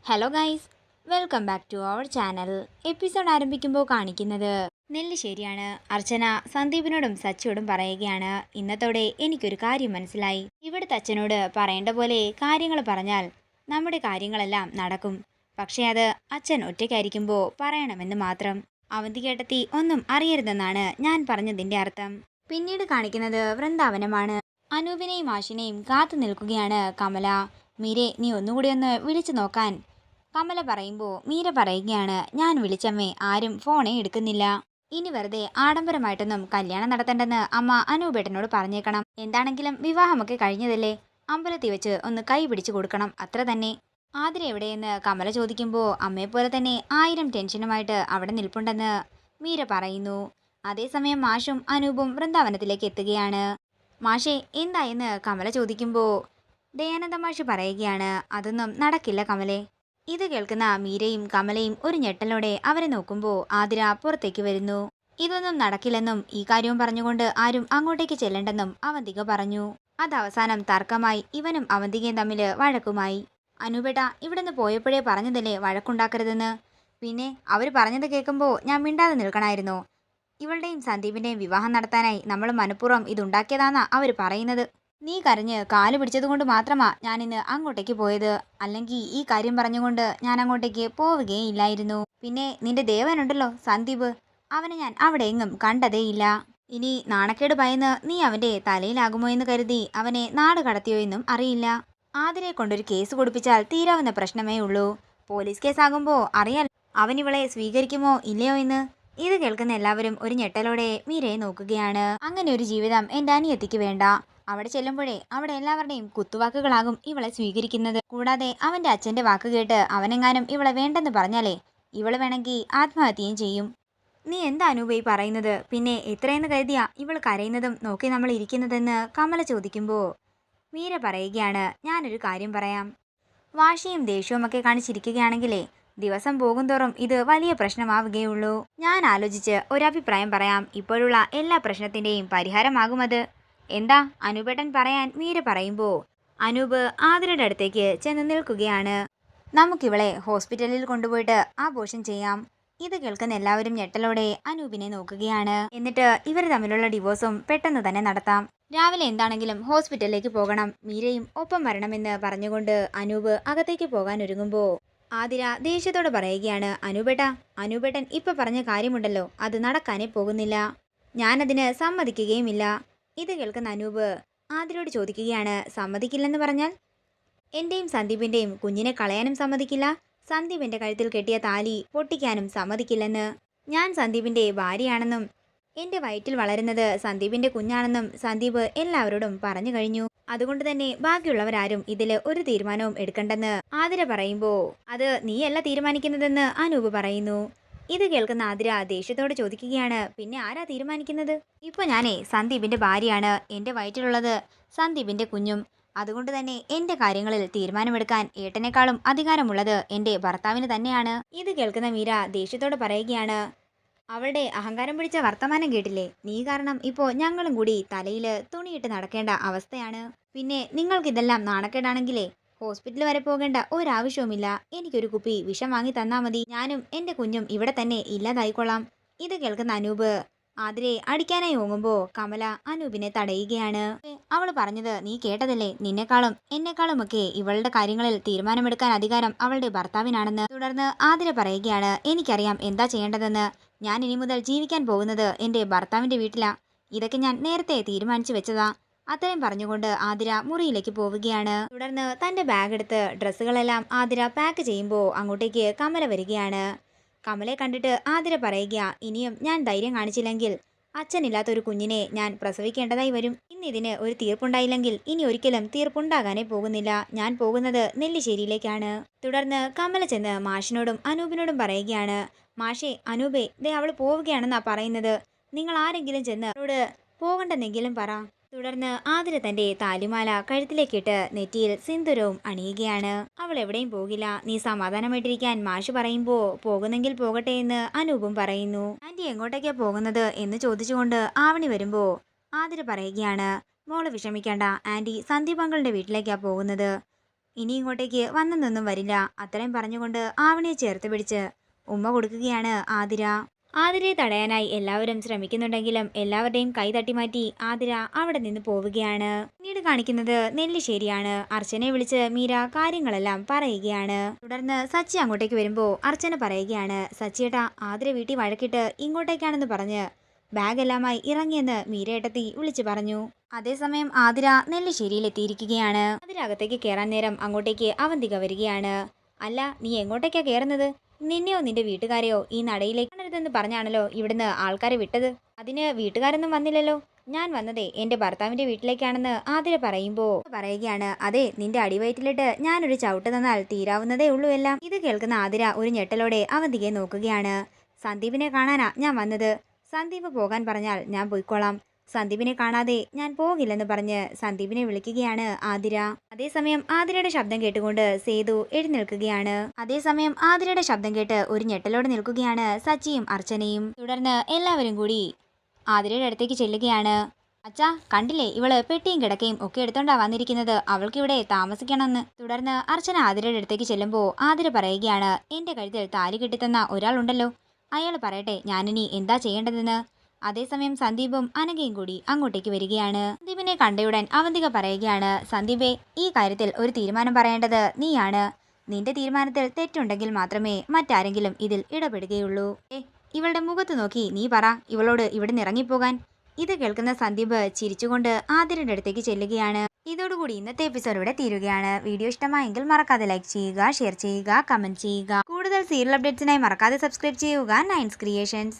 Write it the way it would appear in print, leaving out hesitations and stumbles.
Hello guys, welcome back to our channel. Episode ആരംഭിക്കുമ്പോൾ കാണിക്കുന്നത് നെല്ലിശ്ശേരിയാണ്. അർച്ചന സന്ദീപിനോടും സച്ചിയോടും പറയുകയാണ്, ഇന്നത്തോടെ എനിക്കൊരു കാര്യം മനസ്സിലായി. ഇവിടുത്തെ അച്ഛനോട് പറയേണ്ട പോലെ കാര്യങ്ങൾ പറഞ്ഞാൽ നമ്മുടെ കാര്യങ്ങളെല്ലാം നടക്കും. പക്ഷേ അത് അച്ഛൻ ഒറ്റയ്ക്കായിരിക്കുമ്പോൾ പറയണമെന്ന് മാത്രം. അവന്തികേട്ടത്തി ഒന്നും അറിയരുതെന്നാണ് ഞാൻ പറഞ്ഞതിൻ്റെ അർത്ഥം. പിന്നീട് കാണിക്കുന്നത് വൃന്ദാവനമാണ്. അനൂപിനെയും ആഷിനെയും കാത്തു നിൽക്കുകയാണ് കമല. മീരെ, നീ ഒന്നുകൂടി ഒന്ന് വിളിച്ചു നോക്കാൻ കമല പറയുമ്പോൾ മീര പറയുകയാണ്, ഞാൻ വിളിച്ചമ്മേ, ആരും ഫോണേ എടുക്കുന്നില്ല. ഇനി വെറുതെ ആഡംബരമായിട്ടൊന്നും കല്യാണം നടത്തണ്ടെന്ന് അമ്മ അനൂപേട്ടനോട് പറഞ്ഞേക്കണം. എന്താണെങ്കിലും വിവാഹമൊക്കെ കഴിഞ്ഞതല്ലേ, അമ്പലത്തിൽ വെച്ച് ഒന്ന് കൈ പിടിച്ചു കൊടുക്കണം, അത്ര തന്നെ. ആതിര എവിടെയെന്ന് കമല ചോദിക്കുമ്പോൾ അമ്മയെപ്പോലെ തന്നെ 1000 ടെൻഷനുമായിട്ട് അവിടെ നിൽപ്പുണ്ടെന്ന് മീര പറയുന്നു. അതേസമയം മാഷും അനൂപും വൃന്ദാവനത്തിലേക്ക് എത്തുകയാണ്. മാഷേ, എന്തായെന്ന് കമല ചോദിക്കുമ്പോൾ ദയാനന്ദ മാഷ് പറയുകയാണ്, അതൊന്നും നടക്കില്ല കമലേ. ഇത് കേൾക്കുന്ന മീരയും കമലയും ഒരു ഞെട്ടലോടെ അവരെ നോക്കുമ്പോൾ ആതിര പുറത്തേക്ക് വരുന്നു. ഇതൊന്നും നടക്കില്ലെന്നും ഈ കാര്യവും പറഞ്ഞുകൊണ്ട് ആരും അങ്ങോട്ടേക്ക് ചെല്ലണ്ടെന്നും അവന്തിക പറഞ്ഞു. അത് അവസാനം തർക്കമായി ഇവനും അവന്തികയും തമ്മിൽ വഴക്കുമായി. അനൂപേട്ട, ഇവിടുന്ന് പോയപ്പോഴേ പറഞ്ഞതല്ലേ വഴക്കുണ്ടാക്കരുതെന്ന്. പിന്നെ അവർ പറഞ്ഞത് കേൾക്കുമ്പോൾ ഞാൻ മിണ്ടാതെ നിൽക്കണമായിരുന്നോ? ഇവളുടെയും സന്ദീപിന്റെയും വിവാഹം നടത്താനായി നമ്മൾ മനഃപൂർവ്വം ഇതുണ്ടാക്കിയതാന്നാ അവർ പറയുന്നത്. നീ കരഞ്ഞ് കാല് പിടിച്ചതുകൊണ്ട് മാത്രമാ ഞാനിന്ന് അങ്ങോട്ടേക്ക് പോയത്. അല്ലെങ്കിൽ ഈ കാര്യം പറഞ്ഞുകൊണ്ട് ഞാൻ അങ്ങോട്ടേക്ക് പോവുകയില്ലായിരുന്നു. പിന്നെ നിന്റെ ദേവനുണ്ടല്ലോ സന്ദീപ്, അവനെ ഞാൻ അവിടെ എങ്ങും കണ്ടതേയില്ല. ഇനി നാണക്കേട് ഭയന്ന് നീ അവന്റെ തലയിലാകുമോ എന്ന് കരുതി അവനെ നാട് കടത്തിയോ എന്നും അറിയില്ല. ആതിരെ കൊണ്ടൊരു കേസ് കൊടുപ്പിച്ചാൽ തീരാവുന്ന പ്രശ്നമേ ഉള്ളൂ. പോലീസ് കേസാകുമ്പോൾ അറിയാൽ അവനിവളെ സ്വീകരിക്കുമോ ഇല്ലയോ എന്ന്. ഇത് കേൾക്കുന്ന എല്ലാവരും ഒരു ഞെട്ടലോടെ മീരയെ നോക്കുകയാണ്. അങ്ങനെ ഒരു ജീവിതം എൻ്റെ അനിയത്തിക്ക് വേണ്ട. അവിടെ ചെല്ലുമ്പോഴേ അവിടെ എല്ലാവരുടെയും കുത്തുവാക്കുകളാകും ഇവളെ സ്വീകരിക്കുന്നത്. കൂടാതെ അവന്റെ അച്ഛന്റെ വാക്ക് കേട്ട് അവനെങ്ങാനും ഇവളെ വേണ്ടെന്ന് പറഞ്ഞാലേ ഇവള് വേണമെങ്കിൽ ആത്മഹത്യയും ചെയ്യും. നീ എന്താ അനൂപയി പറയുന്നത്? പിന്നെ എത്രയെന്ന് കരുതിയാ ഇവൾ കരയുന്നതും നോക്കി നമ്മൾ ഇരിക്കുന്നതെന്ന് കമല ചോദിക്കുമ്പോൾ മീര പറയുകയാണ്, ഞാനൊരു കാര്യം പറയാം. വാശിയും ദേഷ്യവും ഒക്കെ കാണിച്ചിരിക്കുകയാണെങ്കിലേ ദിവസം പോകുന്തോറും ഇത് വലിയ പ്രശ്നമാവുകയുള്ളൂ. ഞാൻ ആലോചിച്ച് ഒരഭിപ്രായം പറയാം. ഇപ്പോഴുള്ള എല്ലാ പ്രശ്നത്തിന്റെയും പരിഹാരമാകുമത്. എന്താ അനൂപേട്ടൻ പറയാൻ മീര പറയുമ്പോൾ അനൂപ് ആതിരയുടെ അടുത്തേക്ക് ചെന്ന് നിൽക്കുകയാണ്. നമുക്കിവളെ ഹോസ്പിറ്റലിൽ കൊണ്ടുപോയിട്ട് ആഘോഷം ചെയ്യാം. ഇത് കേൾക്കുന്ന എല്ലാവരും ഞെട്ടലോടെ അനൂപിനെ നോക്കുകയാണ്. എന്നിട്ട് ഇവർ തമ്മിലുള്ള ഡിവോഴ്സും പെട്ടെന്ന് തന്നെ നടത്താം. രാവിലെ എന്താണെങ്കിലും ഹോസ്പിറ്റലിലേക്ക് പോകണം, മീരയും ഒപ്പം വരണമെന്ന് പറഞ്ഞുകൊണ്ട് അനൂപ് അകത്തേക്ക് പോകാൻ ഒരുങ്ങുമ്പോൾ ആതിര ദേഷ്യത്തോട് പറയുകയാണ്, അനൂപേട്ടൻ ഇപ്പൊ പറഞ്ഞ കാര്യമുണ്ടല്ലോ, അത് നടക്കാനേ പോകുന്നില്ല. ഞാനതിന് സമ്മതിക്കുകയുമില്ല. ഇത് കേൾക്കുന്ന അനൂപ് ആതിരയോട് ചോദിക്കുകയാണ്, സമ്മതിക്കില്ലെന്ന് പറഞ്ഞാൽ? എന്റെയും സന്ദീപിന്റെയും കുഞ്ഞിനെ കളയാനും സമ്മതിക്കില്ല, സന്ദീപിന്റെ കഴുത്തിൽ കെട്ടിയ താലി പൊട്ടിക്കാനും സമ്മതിക്കില്ലെന്ന്. ഞാൻ സന്ദീപിന്റെ ഭാര്യയാണെന്നും എന്റെ വയറ്റിൽ വളരുന്നത് സന്ദീപിന്റെ കുഞ്ഞാണെന്നും സന്ദീപ് എല്ലാവരോടും പറഞ്ഞു കഴിഞ്ഞു. അതുകൊണ്ട് തന്നെ ബാക്കിയുള്ളവരാരും ഇതിൽ ഒരു തീരുമാനവും എടുക്കണ്ടെന്ന് ആതിര പറയുമ്പോൾ അത് നീയല്ല തീരുമാനിക്കുന്നതെന്ന് അനൂപ് പറയുന്നു. ഇത് കേൾക്കുന്ന ആതിര ദേഷ്യത്തോട് ചോദിക്കുകയാണ്, പിന്നെ ആരാ തീരുമാനിക്കുന്നത്? ഇപ്പൊ ഞാനേ സന്ദീപിന്റെ ഭാര്യയാണ്, എന്റെ വയറ്റിലുള്ളത് സന്ദീപിന്റെ കുഞ്ഞും. അതുകൊണ്ട് തന്നെ എന്റെ കാര്യങ്ങളിൽ തീരുമാനമെടുക്കാൻ ഏട്ടനേക്കാളും അധികാരമുള്ളത് എന്റെ ഭർത്താവിന് തന്നെയാണ്. ഇത് കേൾക്കുന്ന മീര ദേഷ്യത്തോട് പറയുകയാണ്, അവളുടെ അഹങ്കാരം പിടിച്ച വർത്തമാനം കേട്ടില്ലേ? നീ കാരണം ഇപ്പോൾ ഞങ്ങളും കൂടി തലയിൽ തുണിയിട്ട് നടക്കേണ്ട അവസ്ഥയാണ്. പിന്നെ നിങ്ങൾക്കിതെല്ലാം നാണക്കേടാണെങ്കിലേ ഹോസ്പിറ്റൽ വരെ പോകേണ്ട ഒരാവശ്യവുമില്ല. എനിക്കൊരു കുപ്പി വിഷം വാങ്ങി തന്നാ മതി, ഞാനും എൻ്റെ കുഞ്ഞും ഇവിടെ തന്നെ ഇല്ലാതായിക്കൊള്ളാം. ഇത് കേൾക്കുന്ന അനൂപ് ആതിരെ അടിക്കാനായി ഓങ്ങുമ്പോൾ കമല അനൂപിനെ തടയുകയാണ്. അവൾ പറഞ്ഞത് നീ കേട്ടതല്ലേ? നിന്നെക്കാളും എന്നെക്കാളുമൊക്കെ ഇവളുടെ കാര്യങ്ങളിൽ തീരുമാനമെടുക്കാൻ അധികാരം അവളുടെ ഭർത്താവിനാണെന്ന്. തുടർന്ന് ആതിര പറയുകയാണ്, എനിക്കറിയാം എന്താ ചെയ്യേണ്ടതെന്ന്. ഞാൻ ഇനി മുതൽ ജീവിക്കാൻ പോകുന്നത് എൻ്റെ ഭർത്താവിൻ്റെ വീട്ടിലാ. ഇതൊക്കെ ഞാൻ നേരത്തെ തീരുമാനിച്ചു വെച്ചതാ. അത്രയും പറഞ്ഞുകൊണ്ട് ആതിര മുറിയിലേക്ക് പോവുകയാണ്. തുടർന്ന് തൻ്റെ ബാഗ് എടുത്ത് ഡ്രസ്സുകളെല്ലാം ആതിര പാക്ക് ചെയ്യുമ്പോൾ അങ്ങോട്ടേക്ക് കമല വരികയാണ്. കമലയെ കണ്ടിട്ട് ആതിര പറയുക, ഇനിയും ഞാൻ ധൈര്യം കാണിച്ചില്ലെങ്കിൽ അച്ഛനില്ലാത്തൊരു കുഞ്ഞിനെ ഞാൻ പ്രസവിക്കേണ്ടതായി വരും. ഇന്നിതിന് ഒരു തീർപ്പുണ്ടായില്ലെങ്കിൽ ഇനി ഒരിക്കലും തീർപ്പുണ്ടാകാനേ പോകുന്നില്ല. ഞാൻ പോകുന്നത് നെല്ലിശ്ശേരിയിലേക്കാണ്. തുടർന്ന് കമല ചെന്ന് മാഷിനോടും അനൂപിനോടും പറയുകയാണ്, മാഷേ, അനൂപേ, ദേ അവൾ പോവുകയാണെന്നാ പറയുന്നത്. നിങ്ങൾ ആരെങ്കിലും ചെന്ന് അവളോട് പോകണ്ടെന്നെങ്കിലും പറ. തുടർന്ന് ആതിര തന്റെ താലിമാല കഴുത്തിലേക്കിട്ട് നെറ്റിയിൽ സിന്ദൂരവും അണിയുകയാണ്. അവൾ എവിടെയും പോകില്ല, നീ സമാധാനമായിട്ടിരിക്കാൻ മാഷ് പറയുമ്പോ പോകുന്നെങ്കിൽ പോകട്ടെ എന്ന് അനൂപും പറയുന്നു. ആന്റി എങ്ങോട്ടേക്കാ പോകുന്നത് എന്ന് ചോദിച്ചുകൊണ്ട് ആവണി വരുമ്പോ ആതിര പറയുകയാണ്, മോള് വിഷമിക്കണ്ട, ആന്റി സന്ദീപ് അങ്കിളിന്റെ വീട്ടിലേക്കാ പോകുന്നത്. ഇനി ഇങ്ങോട്ടേക്ക് വന്നെന്നൊന്നും വരില്ല. അത്രയും പറഞ്ഞുകൊണ്ട് ആവണിയെ ചേർത്ത് പിടിച്ച് ഉമ്മ കൊടുക്കുകയാണ് ആതിര. ആതിരയെ തടയാനായി എല്ലാവരും ശ്രമിക്കുന്നുണ്ടെങ്കിലും എല്ലാവരുടെയും കൈ തട്ടിമാറ്റി ആതിര അവിടെ നിന്ന് പോവുകയാണ്. പിന്നീട് കാണിക്കുന്നത് നെല്ലിശ്ശേരിയാണ്. അർച്ചനയെ വിളിച്ച് മീര കാര്യങ്ങളെല്ലാം പറയുകയാണ്. തുടർന്ന് സച്ചി അങ്ങോട്ടേക്ക് വരുമ്പോൾ അർച്ചന പറയുകയാണ്, സച്ചിയേട്ടാ ആതിര വീട്ടിൽ വഴക്കിട്ട് ഇങ്ങോട്ടേക്കാണെന്ന് പറഞ്ഞ് ബാഗെല്ലാമായി ഇറങ്ങിയെന്ന് മീരയേട്ടത്തി വിളിച്ചു പറഞ്ഞു. അതേസമയം ആതിര നെല്ലിശ്ശേരിയിലെത്തിയിരിക്കുകയാണ്. ആതിര അകത്തേക്ക് കയറാൻ നേരം അങ്ങോട്ടേക്ക് അവന്തിക വരികയാണ്. അല്ല, നീ എങ്ങോട്ടേക്കാ കയറുന്നത്? നിന്നെയോ നിന്റെ വീട്ടുകാരെയോ ഈ നടയിലേക്ക് കാണരുതെന്ന് പറഞ്ഞാണല്ലോ ഇവിടുന്ന് ആൾക്കാരെ വിട്ടത്. അതിന് വീട്ടുകാരൊന്നും വന്നില്ലല്ലോ. ഞാൻ വന്നതേ എന്റെ ഭർത്താവിന്റെ വീട്ടിലേക്കാണെന്ന് ആതിര പറയുകയാണ്, അതെ നിന്റെ അടിവയറ്റിലിട്ട് ഞാനൊരു ചവിട്ട് തന്നാൽ തീരാവുന്നതേ ഉള്ളൂ എല്ലാം. ഇത് കേൾക്കുന്ന ആതിര ഒരു ഞെട്ടലോടെ അവന്തികയെ നോക്കുകയാണ്. സന്ദീപിനെ കാണാനാ ഞാൻ വന്നത്. സന്ദീപ് പോകാൻ പറഞ്ഞാൽ ഞാൻ പോയിക്കോളാം. സന്ദീപിനെ കാണാതെ ഞാൻ പോകില്ലെന്ന് പറഞ്ഞ് സന്ദീപിനെ വിളിക്കുകയാണ് ആതിര. അതേസമയം ആതിരയുടെ ശബ്ദം കേട്ടുകൊണ്ട് സേതു എഴുന്നേൽക്കുകയാണ്. അതേസമയം ആതിരയുടെ ശബ്ദം കേട്ട് ഒരു ഞെട്ടലോടെ നിൽക്കുകയാണ് സച്ചിയും അർച്ചനയും. തുടർന്ന് എല്ലാവരും കൂടി ആതിരയുടെ അടുത്തേക്ക് ചെല്ലുകയാണ്. അച്ഛാ, കണ്ടില്ലേ, ഇവള് പെട്ടിയും കിടക്കയും ഒക്കെ എടുത്തോണ്ടാ വന്നിരിക്കുന്നത്. അവൾക്കിവിടെ താമസിക്കണമെന്ന്. തുടർന്ന് അർച്ചന ആതിരയുടെ അടുത്തേക്ക് ചെല്ലുമ്പോൾ ആതിര പറയുകയാണ്, എന്റെ കഴുത്തിൽ താലി കെട്ടിത്തന്ന ഒരാളുണ്ടല്ലോ, അയാൾ പറയട്ടെ ഞാനിനി എന്താ ചെയ്യേണ്ടതെന്ന്. അതേസമയം സന്ദീപും അനഘയും കൂടി അങ്ങോട്ടേക്ക് വരികയാണ്. സന്ദീപിനെ കണ്ടയുടൻ അവന്തിക പറയുകയാണ്, സന്ദീപേ, ഈ കാര്യത്തിൽ ഒരു തീരുമാനം പറയേണ്ടത് നീയാണ്. നിന്റെ തീരുമാനത്തിൽ തെറ്റുണ്ടെങ്കിൽ മാത്രമേ മറ്റാരെങ്കിലും ഇതിൽ ഇടപെടുകയുള്ളൂ. ഇവളുടെ മുഖത്ത് നോക്കി നീ പറ ഇവളോട് ഇവിടെ ഇറങ്ങിപ്പോകാൻ. ഇത് കേൾക്കുന്ന സന്ദീപ് ചിരിച്ചുകൊണ്ട് ആതിരയുടെ അടുത്തേക്ക് ചെല്ലുകയാണ്. ഇതോടുകൂടി ഇന്നത്തെ എപ്പിസോഡ് ഇവിടെ തീരുകയാണ്. വീഡിയോ ഇഷ്ടമായെങ്കിൽ മറക്കാതെ ലൈക്ക് ചെയ്യുക, ഷെയർ ചെയ്യുക, കമന്റ് ചെയ്യുക. കൂടുതൽ സീരിയൽ അപ്ഡേറ്റ്സിനായി മറക്കാതെ സബ്സ്ക്രൈബ് ചെയ്യുക നയൻസ് ക്രിയേഷൻസ്.